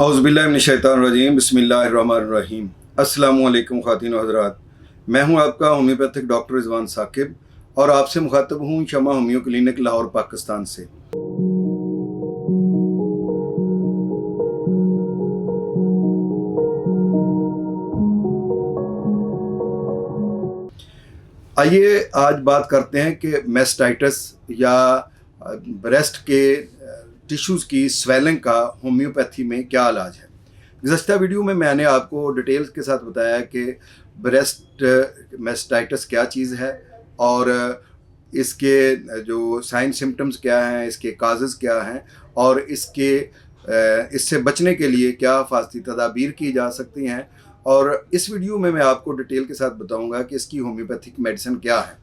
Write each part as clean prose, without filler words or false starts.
औज़ुबिल्लाहिमिनश्शैतानिर्रजीम बिस्मिल्लाहिर्रहमानिर्रहीम। अस्सलामु अलैकुम ख़वातीन व हज़रात। मैं हूं आपका होम्योपैथिक डॉक्टर रिजवान साकिब और आपसे मुखातब हूं शमा होम्यो क्लिनिक लाहौर पाकिस्तान से। आइए आज बात करते हैं कि मैस्टाइटिस या ब्रेस्ट के टिश्यूज़ की स्वेलिंग का होम्योपैथी में क्या इलाज है। गुज़श्ता वीडियो में मैंने आपको डिटेल्स के साथ बताया कि ब्रेस्ट मैस्टाइटिस क्या चीज़ है और इसके जो साइन सिम्टम्स क्या हैं, इसके काजेज़ क्या हैं और इससे बचने के लिए क्या हिफाजती तदाबीर की जा सकती हैं। और इस वीडियो में मैं आपको डिटेल के साथ बताऊंगा कि इसकी होम्योपैथिक मेडिसिन क्या है।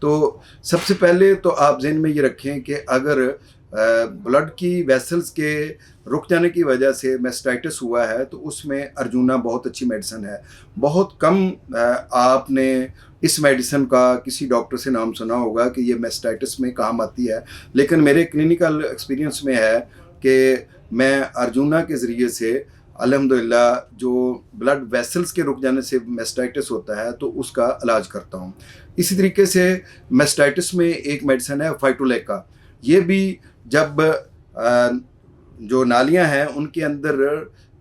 तो सबसे पहले तो आप ज़हन में ये रखें कि अगर ब्लड की वेसल्स के रुक जाने की वजह से मैस्टाइटिस हुआ है तो उसमें अर्जुना बहुत अच्छी मेडिसिन है। बहुत कम आपने इस मेडिसिन का किसी डॉक्टर से नाम सुना होगा कि ये मैस्टाइटिस में काम आती है, लेकिन मेरे क्लिनिकल एक्सपीरियंस में है कि मैं अर्जुना के ज़रिए से अल्हम्दुलिल्लाह जो ब्लड वेसल्स के रुक जाने से मैस्टाइटिस होता है तो उसका इलाज करता हूँ। इसी तरीके से मैस्टाइटिस में एक मेडिसिन है फाइटोलेका। ये भी जब जो नालियाँ हैं उनके अंदर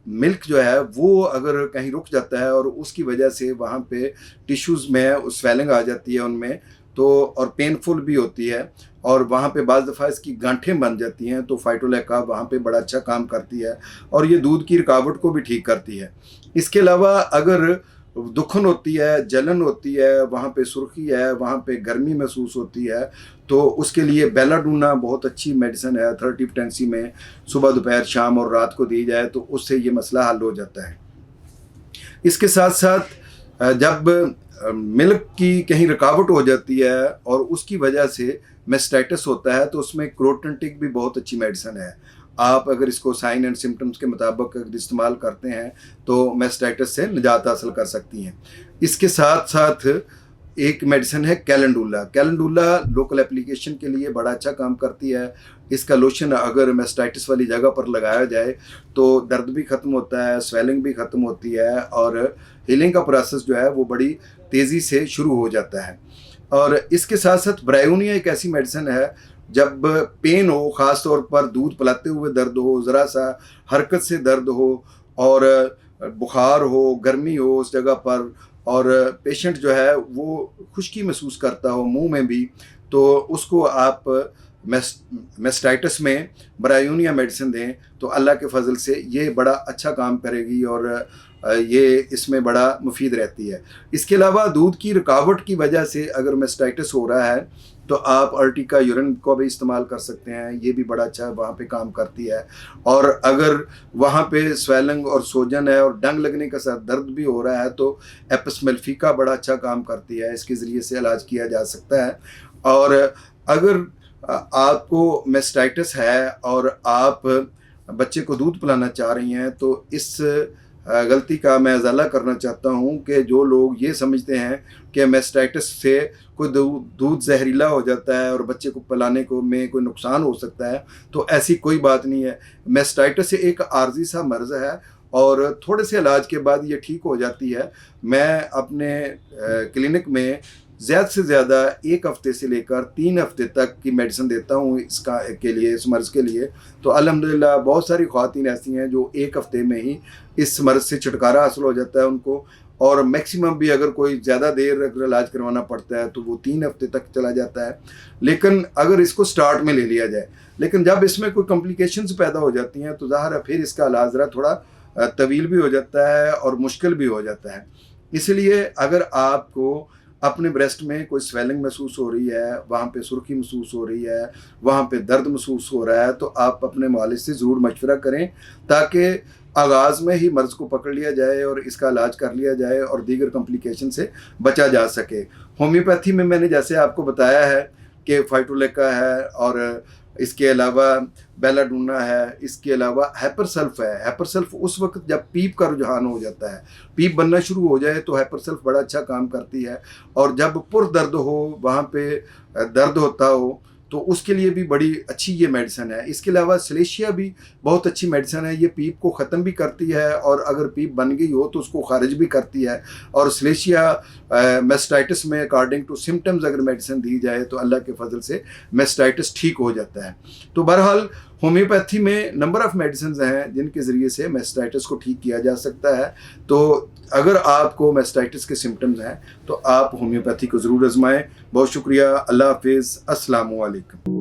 मिल्क जो है वो अगर कहीं रुक जाता है और उसकी वजह से वहाँ पे टिश्यूज़ में स्वेलिंग आ जाती है उनमें, तो और पेनफुल भी होती है और वहाँ पे बाज़ दफ़ा इसकी गांठें बन जाती हैं, तो फाइटोलेका वहाँ पे बड़ा अच्छा काम करती है और ये दूध की रुकावट को भी ठीक करती है। इसके अलावा अगर दुखन होती है, जलन होती है, वहाँ पे सुर्खी है, वहाँ पे गर्मी महसूस होती है, तो उसके लिए बेलाडूना बहुत अच्छी मेडिसिन है। 30 पोटेंसी में सुबह दोपहर शाम और रात को दी जाए तो उससे ये मसला हल हो जाता है। इसके साथ साथ जब मिल्क की कहीं रुकावट हो जाती है और उसकी वजह से मैस्टाइटिस होता है तो उसमें क्रोटेंटिक भी बहुत अच्छी मेडिसिन है। आप अगर इसको साइन एंड सिम्टम्स के मुताबिक अगर इस्तेमाल करते हैं तो मैस्टाइटिस से निजात हासिल कर सकती हैं। इसके साथ साथ एक मेडिसिन है कैलेंडुला। कैलेंडुला लोकल एप्लीकेशन के लिए बड़ा अच्छा काम करती है। इसका लोशन अगर मैस्टाइटिस वाली जगह पर लगाया जाए तो दर्द भी ख़त्म होता है, स्वेलिंग भी ख़त्म होती है और हीलिंग का प्रोसेस जो है वो बड़ी तेज़ी से शुरू हो जाता है। और इसके साथ साथ ब्रायोनिया एक ऐसी मेडिसिन है, जब पेन हो, ख़ास तौर पर दूध पिलाते हुए दर्द हो, ज़रा सा हरकत से दर्द हो और बुखार हो, गर्मी हो उस जगह पर और पेशेंट जो है वो खुश्की महसूस करता हो मुंह में भी, तो उसको आप मैस्टाइटिस में ब्रायोनिया मेडिसिन दें तो अल्लाह के फजल से ये बड़ा अच्छा काम करेगी और ये इसमें बड़ा मुफीद रहती है। इसके अलावा दूध की रुकावट की वजह से अगर मैस्टाइटिस हो रहा है तो आप अर्टिका यूरिन को भी इस्तेमाल कर सकते हैं, ये भी बड़ा अच्छा वहाँ पे काम करती है। और अगर वहाँ पे स्वेलिंग और सोजन है और डंग लगने के साथ दर्द भी हो रहा है तो एपिसमेल्फिका बड़ा अच्छा काम करती है, इसके ज़रिए से इलाज किया जा सकता है। और अगर आपको मैस्टाइटिस है और आप बच्चे को दूध पिलाना चाह रही हैं तो इस गलती का मैं इजाला करना चाहता हूँ कि जो लोग ये समझते हैं कि मैस्टाइटिस से कोई दूध जहरीला हो जाता है और बच्चे को पिलाने को में कोई नुकसान हो सकता है, तो ऐसी कोई बात नहीं है। मैस्टाइटिस एक आर्जी सा मर्ज़ है और थोड़े से इलाज के बाद ये ठीक हो जाती है। मैं अपने क्लिनिक में ज़्यादा से ज़्यादा 1 हफ़्ते से लेकर 3 हफ़्ते तक की मेडिसिन देता हूँ इसका के लिए, इस मर्ज़ के लिए। तो अल्हम्दुलिल्लाह बहुत सारी ख़वातीन ऐसी हैं जो 1 हफ़्ते में ही इस मर्ज़ से छुटकारा हासिल हो जाता है उनको, और मैक्सिमम भी अगर कोई ज़्यादा देर अगर इलाज करवाना पड़ता है तो वो 3 हफ़्ते तक चला जाता है। लेकिन अगर इसको स्टार्ट में ले लिया जाए, लेकिन जब इसमें कोई कॉम्प्लिकेशंस पैदा हो जाती हैं तो ज़ाहिर है फिर इसका इलाज ज़रा थोड़ा तवील भी हो जाता है और मुश्किल भी हो जाता है। इसलिए अगर आपको अपने ब्रेस्ट में कोई स्वेलिंग महसूस हो रही है, वहाँ पे सुर्खी महसूस हो रही है, वहाँ पे दर्द महसूस हो रहा है, तो आप अपने मालिज से ज़रूर मशवरा करें ताकि आगाज़ में ही मर्ज़ को पकड़ लिया जाए और इसका इलाज कर लिया जाए और दीगर कॉम्प्लिकेशन से बचा जा सके। होम्योपैथी में मैंने जैसे आपको बताया है कि फाइटोलेका है और इसके अलावा बेलाडूना है, इसके अलावा हैपरसल्फ है। हैपरसल्फ उस वक्त जब पीप का रुझान हो जाता है, पीप बनना शुरू हो जाए तो हैपरसल्फ बड़ा अच्छा काम करती है। और जब पुर दर्द हो, वहाँ पे दर्द होता हो तो उसके लिए भी बड़ी अच्छी ये मेडिसिन है। इसके अलावा सलेशिया भी बहुत अच्छी मेडिसिन है, ये पीप को ख़त्म भी करती है और अगर पीप बन गई हो तो उसको खारिज भी करती है। और सलेशिया मेस्टाइटिस में अकॉर्डिंग टू सिम्टम्स अगर मेडिसिन दी जाए तो अल्लाह के फजल से मेस्टाइटिस ठीक हो जाता है। तो बहरहाल होम्योपैथी में नंबर ऑफ़ मेडिसिन हैं जिनके ज़रिए से मेस्टाइटिस को ठीक किया जा सकता है। तो अगर आपको मेस्टाइटिस के सिम्टम्स हैं तो आप होम्योपैथी को ज़रूर आजमाएं। बहुत शुक्रिया। अल्लाह हाफिज़। अस्सलामु अलैकुम।